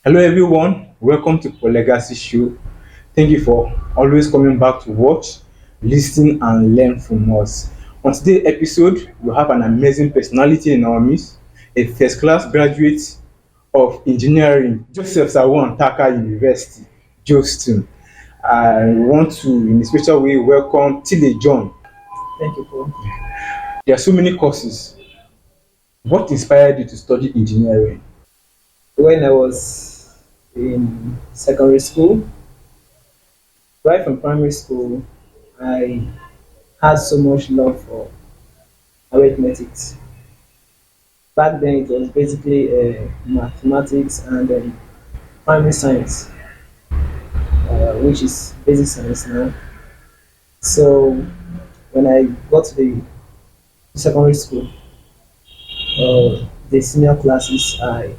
Hello everyone, welcome to Pro Legacy Show. Thank you for always coming back to watch, listen and learn from us. On today's episode, we have an amazing personality in our midst, a first class graduate of engineering, Joseph Saawuan Tarkaa University, Joston. I want to, in a special way, welcome Tile John. Thank you, Paul. There are so many courses. What inspired you to study engineering? When I was in secondary school, right from primary school, I had so much love for arithmetics. Back then, it was basically mathematics and primary science, which is basic science now. So, when I got to the secondary school, the senior classes, I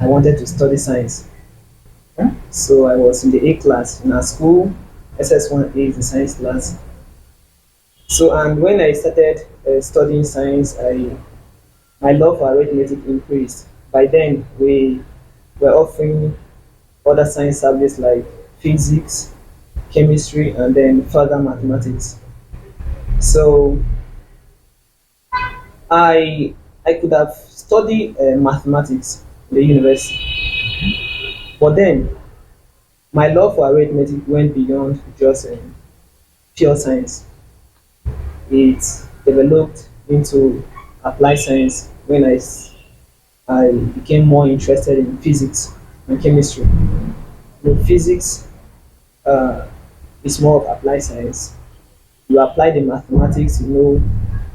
wanted to study science. So I was in the A class in our school. SS1A is the science class. So and when I started studying science, I my love for arithmetic increased. By then, we were offering other science subjects like physics, chemistry, and then further mathematics. So I could have studied mathematics in the university, but then my love for arithmetic went beyond just pure science. It developed into applied science when I became more interested in physics and chemistry. Physics uh, is more of applied science. You apply the mathematics,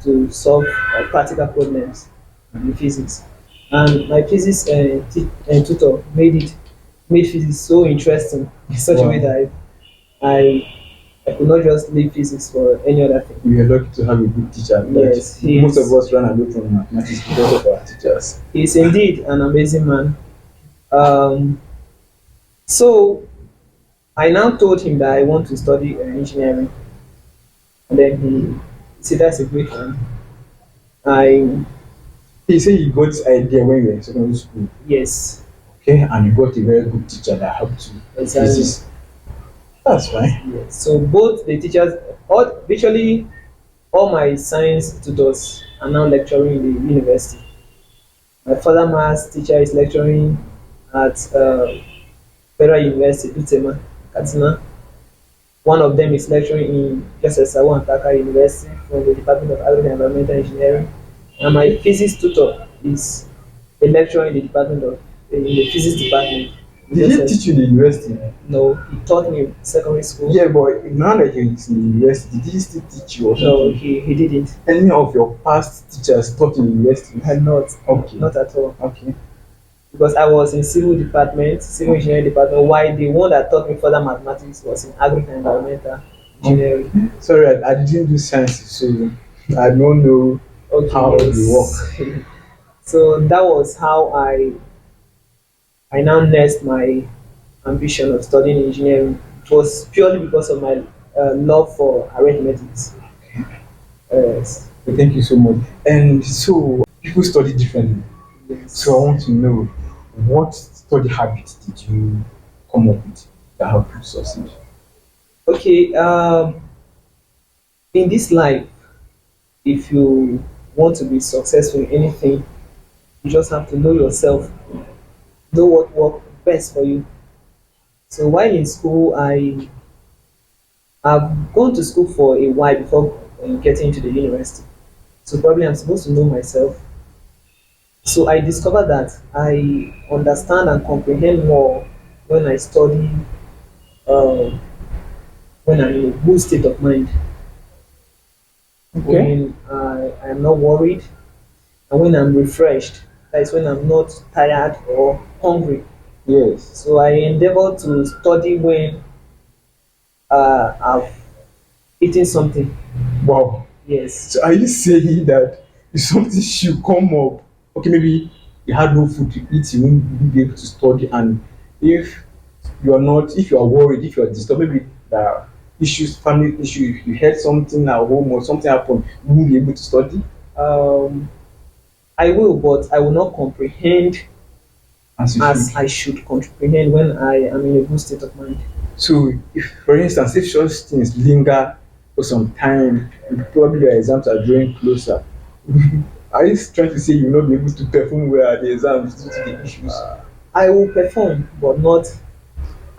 to solve practical problems in physics. And my physics tutor made physics so interesting in such a way Wow. that I I could not just leave physics for any other thing. We are lucky to have a good teacher. Yes, Most of us run away from mathematics because of our teachers. he's indeed an amazing man. Um, so I now told him that I want to study engineering, and then he said that's a great one. I He said you got this idea when you were in secondary school, Yes, okay, and you got a very good teacher that helped you. exactly. Physics. That's fine. Yes. So both the teachers, virtually all my science tutors are now lecturing in the university. My father maths teacher is lecturing at Federal University, Dutema, Katsina. One of them is lecturing in Saawuan Tarkaa University from the Department of Agri and Environmental Engineering. And my physics tutor is a lecturer in the department of in the physics department. Did he teach you in the university? No, he taught me in secondary school. Yeah, but now that he's in the university, did he still teach you or No, something? he didn't. Any of your past teachers taught in the university? Had not. Okay. Not at all. Okay. Because I was in civil department, civil engineering department, while the one that taught me further mathematics was in agri and environmental engineering. Sorry, I didn't do science, so I don't know Okay, how they yes. work. So that was how I now nursed my ambition of studying engineering. It was purely because of my love for arithmetics. Yes. Thank you so much. And so people study differently. So I Yes. want to know what study habits did you come up with that helped you succeed? Okay. In this life, if you want to be successful in anything, you just have to know yourself, know what works best for you. So while in school, I've gone to school for a while before getting into the university. So probably I'm supposed to know myself. So I discovered that I understand and comprehend more when I study, uh, when I'm in a good state of mind, Okay. when I am not worried, and when I'm refreshed. That is when I'm not tired or hungry. Yes. So I endeavor to study when I've eaten something. Wow. Yes. So are you saying that if something should come up, okay, maybe you had no food to eat, you won't be able to study, and if you are not, if you are worried, if you are disturbed, maybe the issues, family issue, you heard something at home or something happened, you won't be able to study. Um, I will, but I will not comprehend As you as should. I should comprehend when I am in a good state of mind. So, if, for instance, if such things linger for some time, probably your exams are drawing closer, are you trying to say you will not be able to perform well at the exams due to the issues? I will perform, but not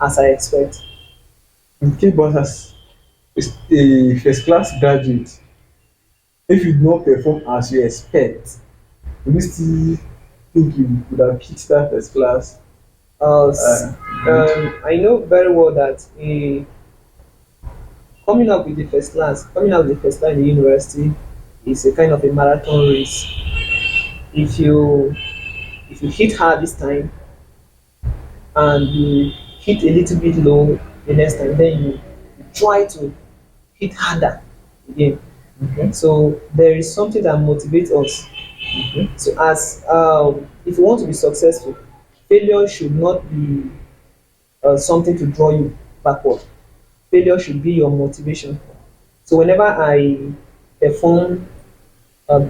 as I expect. Okay, but as a first class graduate, if you do not perform as you expect, do you still think you would have hit that first class? Uh, Uh, s- good. I know very well that coming up with the first class in the university is a kind of a marathon race. If you if you hit hard this time and you hit a little bit low the next time, then you try to hit harder again. Okay. So there is something that motivates us. Okay. So as if you want to be successful, failure should not be something to draw you backward. Failure should be your motivation. So whenever I perform uh,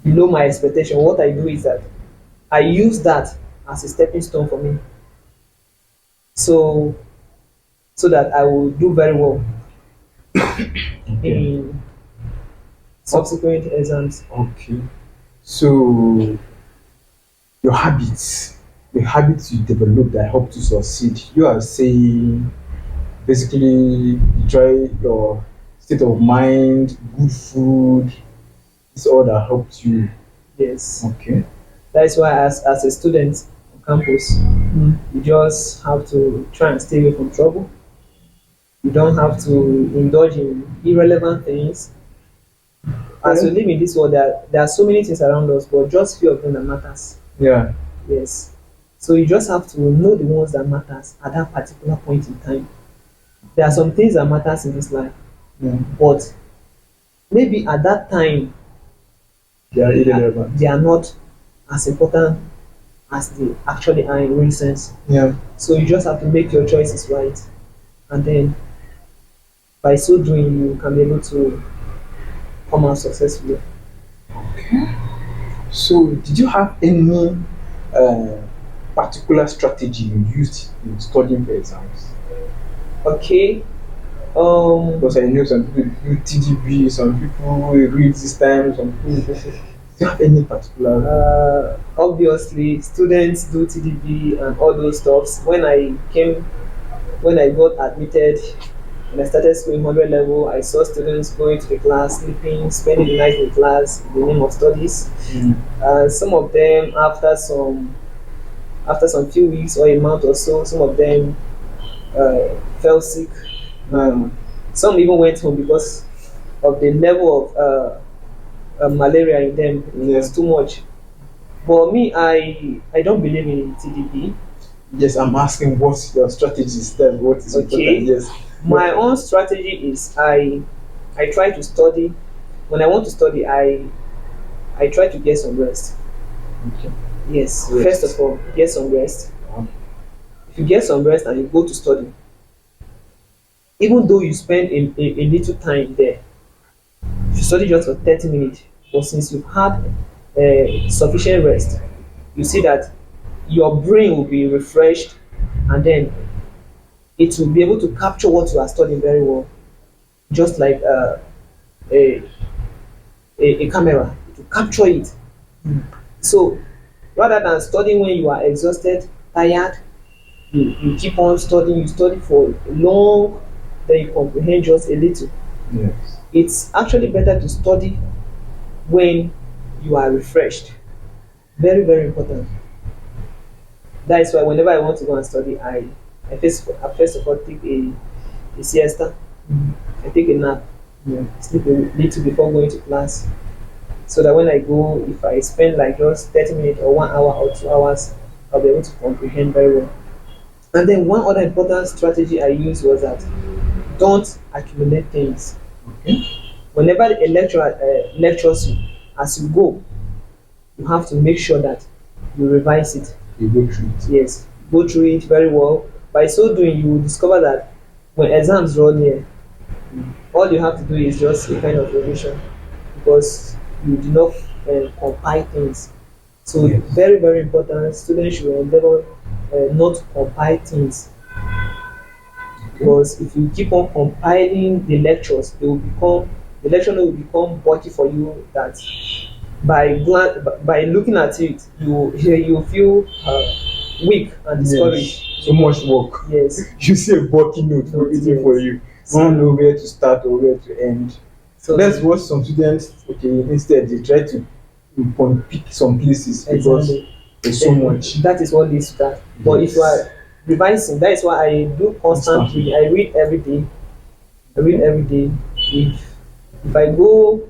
below my expectation, what I do is that I use that as a stepping stone for me. So so that I will do very well Okay. in subsequent exams. Okay. So your habits, the habits you develop that help to succeed. You are saying basically you try your state of mind, good food, it's all that helps you. Yes. Okay. That is why as a student on campus, you just have to try and stay away from trouble. You don't have to indulge in irrelevant things. As we Okay. live in this world, there are so many things around us, but just few of them that matters. Yeah. Yes. So you just have to know the ones that matters at that particular point in time. There are some things that matters in this life, Yeah. but maybe at that time They are irrelevant. they are not as important as they actually are in real sense. Yeah. So you just have to make your choices right, and then by so doing, you can be able to come out successfully. So did you have any uh, particular strategy you used in studying for exams? Okay. Because I know some people do TDB, some people read this time, some people. Do you have any particular? Obviously, students do TDB and all those stuffs. When I got admitted, when I started school in 100 level, I saw students going to the class, sleeping, spending the night in class in the name of studies. Mm. Some of them, after some few weeks or a month or so, some of them fell sick. Um, Some even went home because of the level of malaria in them. It Yeah. was too much. But me, I don't believe in TDP. yes, I'm asking what's your strategies then? What is Okay. important? Yes. My own strategy is I try to study. When I want to study, I try to get some rest. Okay. Yes. Rest. First of all, get some rest. Um, If you get some rest and you go to study, even though you spend a little time there, if you study just for 30 minutes, but since you've had sufficient rest, you see that your brain will be refreshed, and then it will be able to capture what you are studying very well, just like a, a camera. It will capture it. So rather than studying when you are exhausted, tired, you keep on studying, you study for long, then you comprehend just a little. yes. It's actually better to study when you are refreshed. Very, very important. That is why whenever I want to go and study, I first of all take a siesta. I take a nap, Yeah. sleep a little before going to class. So that when I go, if I spend like just 30 minutes or 1 hour or 2 hours, I'll be able to comprehend very well. And then one other important strategy I used was that don't accumulate things. Okay. Whenever a lecturer lectures you, as you go, you have to make sure that you revise it. You go through it. Yes, go through it very well. By so doing, you will discover that when exams draw near, all you have to do is just a kind of revision, because you do not compile things. So Yes. very, very important. Students should endeavor not to compile things, because if you keep on compiling the lectures, the lecture note will become bulky for you. That by looking at it, you feel weak and discouraged. Yes. So much work. Yes. You see a bulky note Note, waiting for yes. you. You don't know where to start or where to end. So That's what some students, okay, instead they try to pick some places because exactly. there's so Then much. that is what leads to that. But if you Yes. are revising, that is why I do constant reading. I read every day. I read every day. If I go,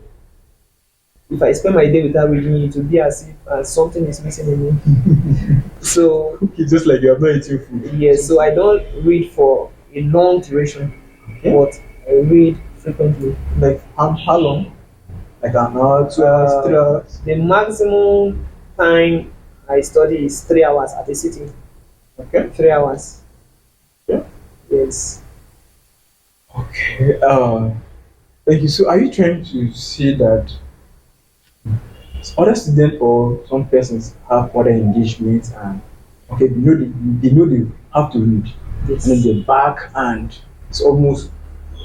if I spend my day without reading, it will be as if something is missing in me. So It's just like you have not eaten food. yes, so I don't read for a long duration, Okay. but I read frequently. Like how long? Like an hour, 2 hours, 3 hours. The maximum time I study is 3 hours at a sitting. Okay. 3 hours. Yeah. Yes. Okay. Thank you. So are you trying to say that other students or some persons have other engagements and okay they know they have to read Yes. and then they're back and it's almost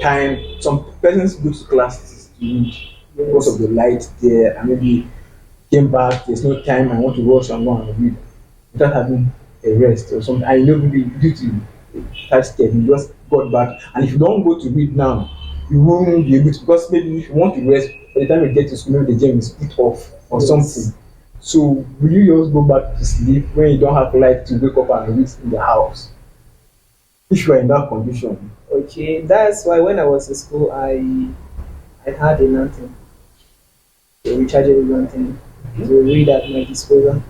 time. Some persons go to classes to read because of the light there and maybe came back, there's no time, I want to rush and go and read without having a rest or something. I know maybe due to tight schedule, you just got back. And if you don't go to read now, you won't be able to, because maybe if you want to rest, by the time you get to school, maybe the gym is put off or Yes. something. So will you just go back to sleep when you don't have light to wake up and read in the house? If you are in that condition. Okay, that's why when I was in school, I had a lantern, a rechargeable lantern, to read at my disposal,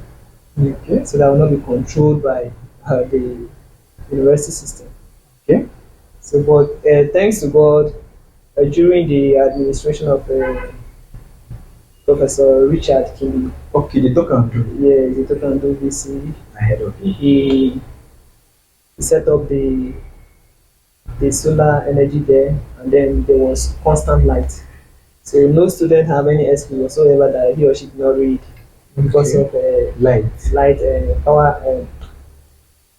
Okay. so that I will not be controlled by the university system. Okay. So, but thanks to God, during the administration of Professor Richard King, Okay, they talk and do. yeah, the total do VC, Ahead of you. he set up the solar energy there, and then there was constant light. So no student have any excuse whatsoever that he or she cannot read because Okay. of Light. light power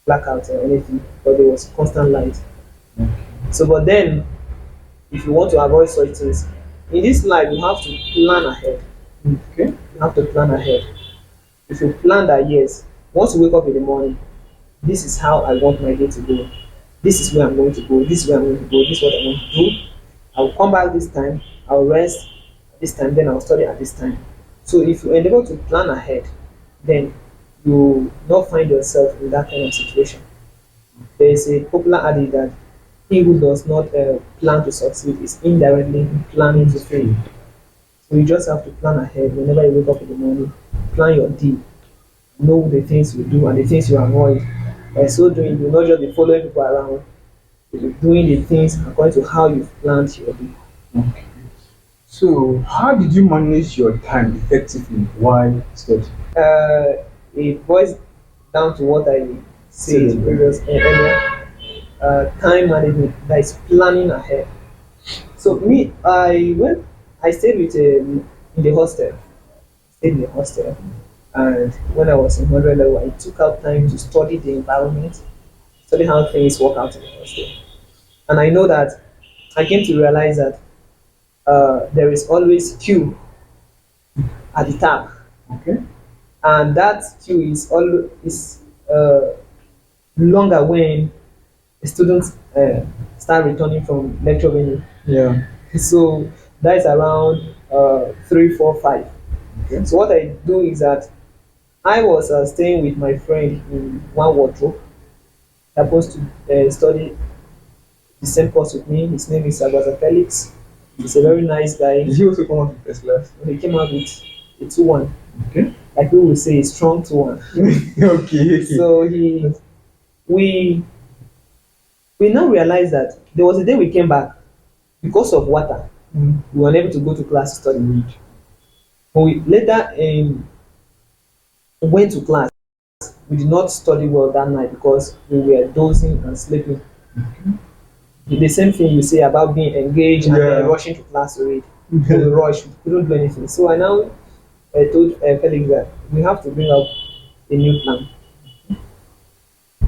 blackout or anything, but there was constant light. So, but then, if you want to avoid such things, in this life, you have to plan ahead. Okay. You have to plan ahead. If you plan that, yes, once you wake up in the morning, this is how I want my day to go. This is where I'm going to go. This is where I'm going to go. This is what I want to do. I will come back this time. I will rest at this time. Then I will study at this time. So if you endeavor to plan ahead, then you will not find yourself in that kind of situation. There is a popular adage that he who does not plan to succeed is indirectly planning to fail. So you just have to plan ahead whenever you wake up in the morning. Plan your day. Know the things you do and the things you avoid. By so doing, you'll not just be following people around. You'll be doing the things according to how you've planned your day. Okay. So how did you manage your time effectively while studying? It boils down to what I said Said earlier. Time management, that is planning ahead. So me, I stayed with in the hostel. Stayed in the hostel, and when I was in 100 level, I took out time to study the environment, study how things work out in the hostel. And I know that I came to realize that there is always queue at the tap, Okay. and that queue is longer when the students start returning from lecture venue. Yeah. So that is around 3, 4, 5. Okay. So what I do is that I was staying with my friend in one wardrobe. He happens to study the same course with me. His name is Abaza Felix. He's a very nice guy. Did you also come out with first class? He came out with a 2-1. Okay. Like we would say, a strong 2-1. Okay. So we now realized that there was a day we came back because of water. We were unable to go to class to study. When we later went to class, we did not study well that night because we were dozing and sleeping. The same thing you say about being engaged and Yeah. rushing to class to read. We rushed, we couldn't do anything. So I now I told Felix that we have to bring up a new plan.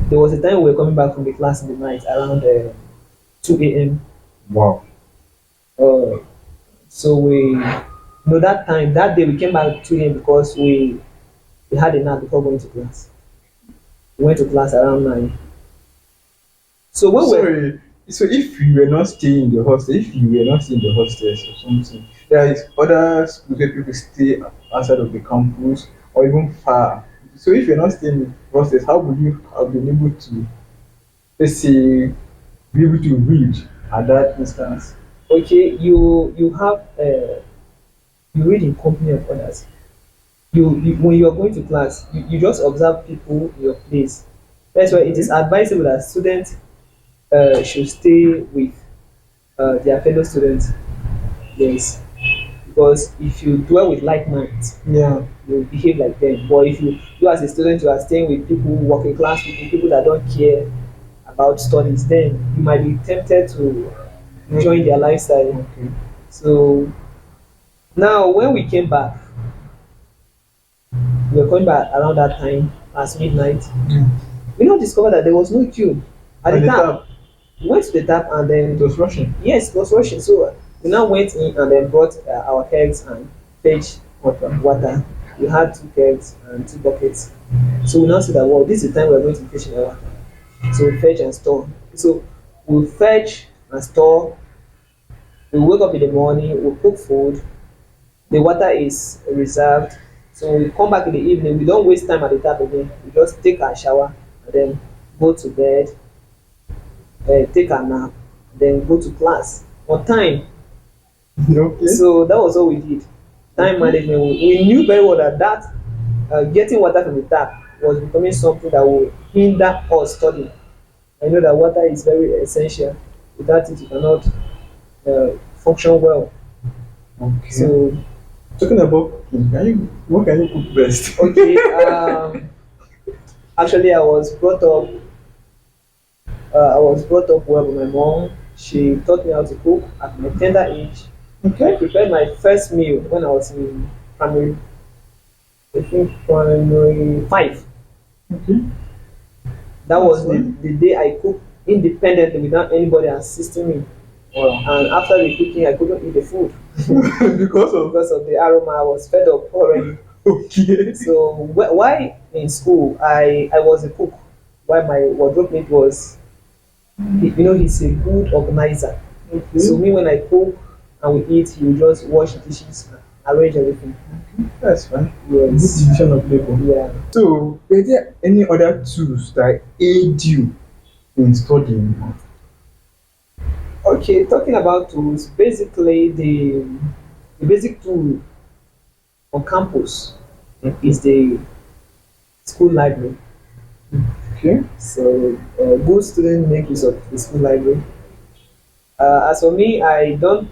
There was a time we were coming back from the class in the night around 2 a.m. Wow. Uh, so that time, that day we came back 2 a.m. because we had a nap before going to class. We went to class around 9. So when we Sorry. So if you were not staying in the hostel, if you were not staying in the hostels or something, there is other schools where people stay outside of the campus or even far. So if you're not staying in the hostels, how would you have been able to, let's say, be able to read at that instance? okay, you have you read in company of others. You when you are going to class, you just observe people in your place. That's why it is advisable that students should stay with their fellow students. Yes, because if you dwell with like minds, Yeah. you behave like them. But if you as a student, you are staying with people, working class people, people that don't care about studies, then you might be tempted to join their lifestyle. Okay. So now when we came back, we were coming back around that time as midnight. Mm. We now discovered that there was no queue at And the the tap. tap, We went to the tap and it then was rushing. yes, it was rushing. So we now went in and then brought our kegs and fetched water. We had 2 kegs and 2 buckets. So we now see that, well, this is the time we are going to be fetching the water. So we fetch and store. So we fetch and store. We wake up in the morning, we cook food. The water is reserved. So when we come back in the evening, we don't waste time at the tap again. We just take our shower and then go to bed, take a nap, then go to class on time. Okay. So that was all we did. Time management. We knew very well that getting water from the tap was becoming something that would hinder us studying. I know that water is very essential. Without it, you cannot function well. Okay. So Talking about cooking, what can you cook best? okay, actually, I was brought up well by my mom. She taught me how to cook at my tender age. I Okay. prepared my first meal when I was in primary, I think primary 5. Okay. That was That's fine. the day I cooked independently without anybody assisting me. Wow. And after the cooking, I couldn't eat the food Because of because of the aroma. I was fed up already. okay. So why in school I was a cook, while my wardrobe mate was, he's a good organizer. So Okay. me when I cook and we eat, he will just wash the dishes, arrange everything. That's fine. Good Yes. division of labor. Yeah. So, were there any other tools that aid you in studying? Okay, talking about tools, basically the basic tool on campus is the school library. Okay. So good students make use of the school library. As for me, I don't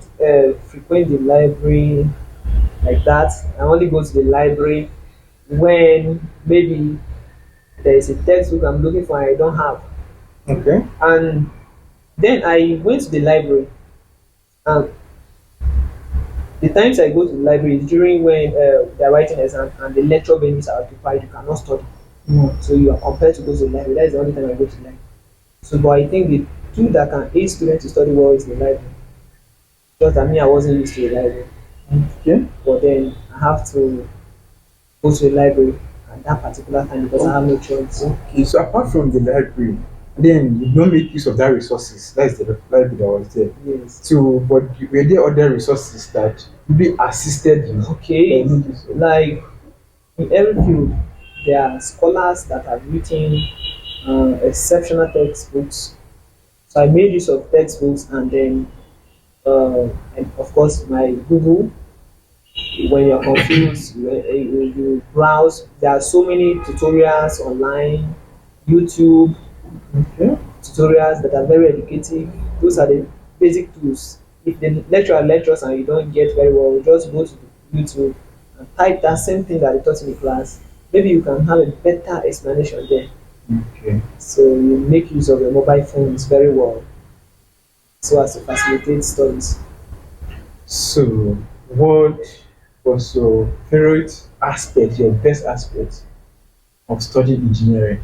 frequent the library like that. I only go to the library when maybe there is a textbook I'm looking for and I don't have. Okay. And then I went to the library. And the times I go to the library is during when they're writing exam and the lecture venues are occupied. You cannot study, Mm. so you are compelled to go to the library. That is the only time I go to the library. So, but I think the tool that can aid students to study well is the library. Just that me, I wasn't used to the library, Okay. but then I have to go to the library at that particular time because I have no choice. Okay. So, apart from the library, then you don't make use of that resources. That's the library that was there. Yes. So, but were there other resources that really assisted you? Okay. That you made use of? Like in every field, there are scholars that have written exceptional textbooks. So I made use of textbooks and of course my Google. When you're confused, you browse. There are so many tutorials online, YouTube Okay. tutorials that are very educative. Those are the basic tools. If the lecturer lectures and you don't get very well, just go to YouTube and type that same thing that they taught in the class. Maybe you can have a better explanation there. Okay. So you make use of your mobile phones very well so as to facilitate studies. So, what? What's your favorite aspect, your best aspect of studying engineering?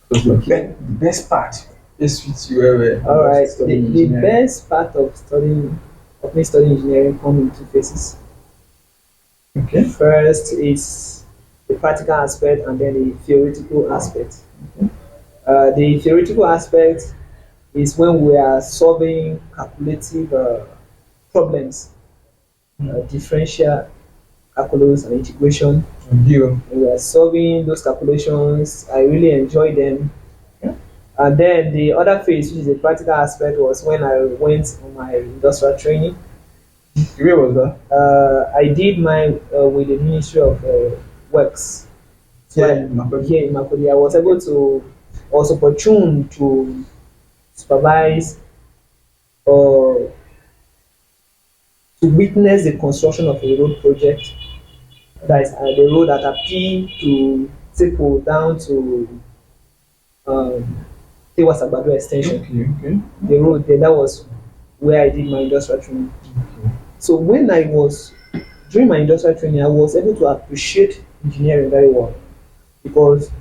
Because the best part is with you where All about right. studying The engineering. best part of me studying engineering come in two phases. Okay. First is the practical aspect and then the theoretical aspect. The theoretical aspect is when we are solving calculative problems, differential calculus and integration. You. And we are solving those calculations. I really enjoy them. Yeah. And then the other phase, which is the practical aspect, was when I went on my industrial training. Where was that? I did mine with the Ministry of Works. So Yeah, in Makurdi. here in Makurdi, I was able to, I was opportune to supervise or to witness the construction of a road project. That is the road that appeal to Tipo down to Tewa Sagbado extension. Okay, okay. The road there, that was where I did my industrial training. Okay. So when I was during my industrial training, I was able to appreciate engineering very well because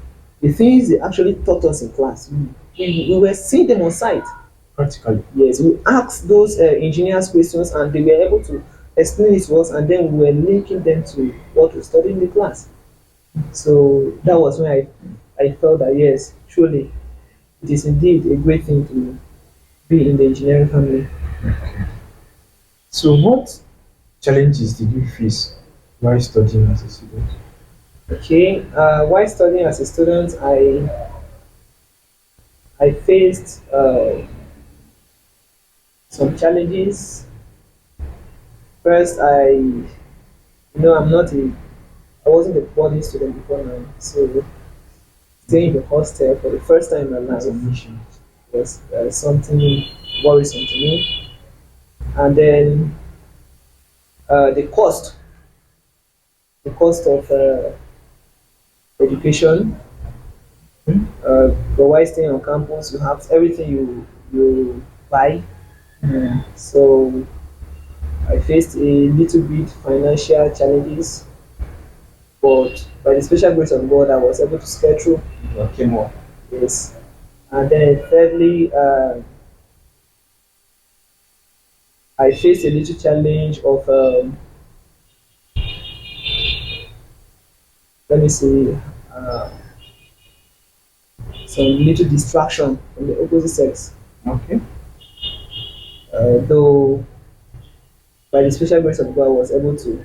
the things they actually taught us in class, we were seeing them on site. Practically. Yes, we asked those engineers questions and they were able to explain it to us, and then we were linking them to what we studied in the class. So that was when I felt that yes, truly, it is indeed a great thing to be in the engineering family. So what challenges did you face while studying as a student? Okay, while studying as a student, I faced some challenges. First, I'm not a, I wasn't a boarding student before now, so staying in the hostel for the first time in my As a life mission. was something worrisome to me. And then the cost of education. Hmm? But while staying on campus, you have everything you buy. Yeah. So I faced a little bit financial challenges, but by the special grace of God, I was able to scale through. Okay, more. Yes. And then thirdly, I faced a little challenge of let me see, uh, some little distraction from the opposite sex. Okay. Though by the special grace of God, I was able to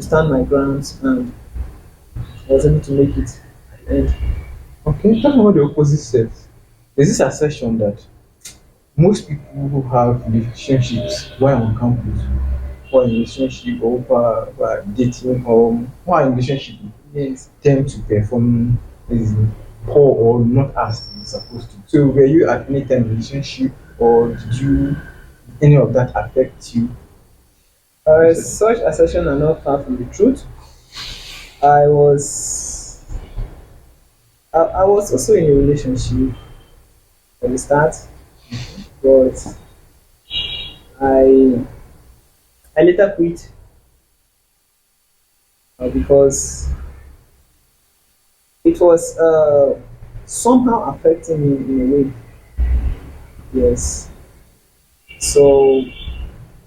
stand my grounds and I was able to make it at the end. Okay, talking about the opposite sex, there's this assertion that most people who have relationships while on campus, or in relationship, or dating, or who are in relationship, Yes. tend to perform as poor or not as they're supposed to. So, were you at any time in relationship, or did any of that affect you? Such assertion are not far from the truth. I was I was also in a relationship at the start, but I I later quit because it was somehow affecting me in a way. Yes. So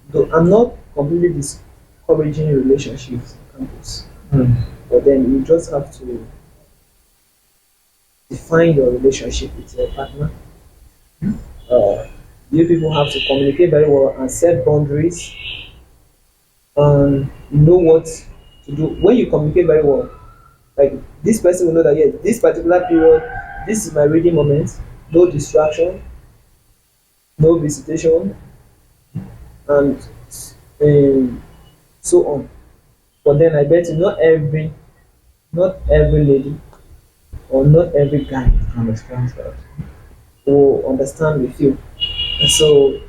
though I'm not completely discouraging relationships on campus, Hmm. but then you just have to define your relationship with your partner. Uh, you people have to communicate very well and set boundaries and know what to do. When you communicate very well, like this person will know that yes, this particular period, this is my reading moment, no distraction, no visitation, and so on. But then I bet you not every lady or not every guy Understands that. will understand with you. And so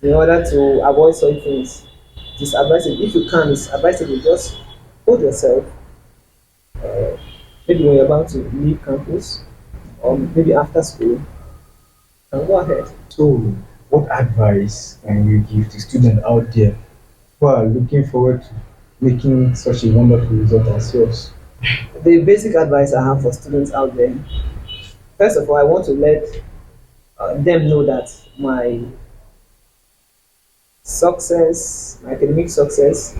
in order to avoid such things, it is advisable if you can, it's advisable just hold yourself. Maybe when you're about to leave campus or maybe after school, and go ahead. So, what advice can you give to students out there who are looking forward to making such a wonderful result as yours? The basic advice I have for students out there, first of all, I want to let them know that my success, my academic success,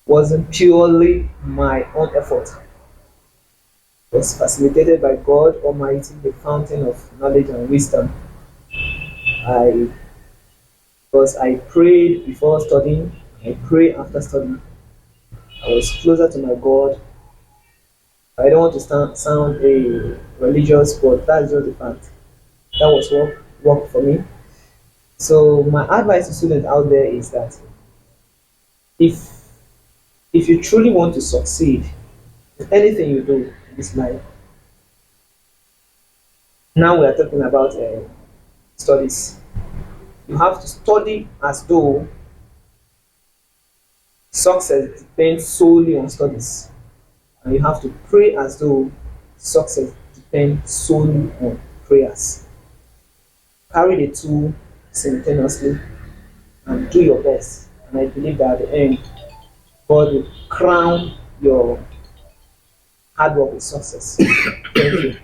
wasn't purely my own effort. It was facilitated by God Almighty, the fountain of knowledge and wisdom. I because I prayed before studying, I pray after studying. I was closer to my God. I don't want to sound a religious, but that's just the fact. That was work for me. So my advice to students out there is that if if you truly want to succeed in anything you do in this life, now we are talking about studies. You have to study as though success depends solely on studies, and you have to pray as though success depends solely on prayers. Carry the two simultaneously and do your best. And I believe that at the end, God will crown your hard work with success. Thank you.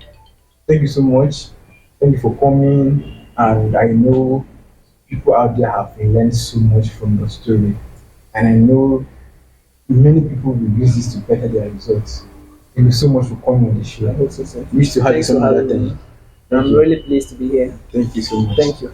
Thank you so much. Thank you for coming. And I know people out there have learned so much from your story. And I know many people will use this to better their results. Thank you so much for coming on the I show. hope so. Wish to have you Thanks for some other having me. time. Thank I'm you. really pleased to be here. Thank you so much. Thank you.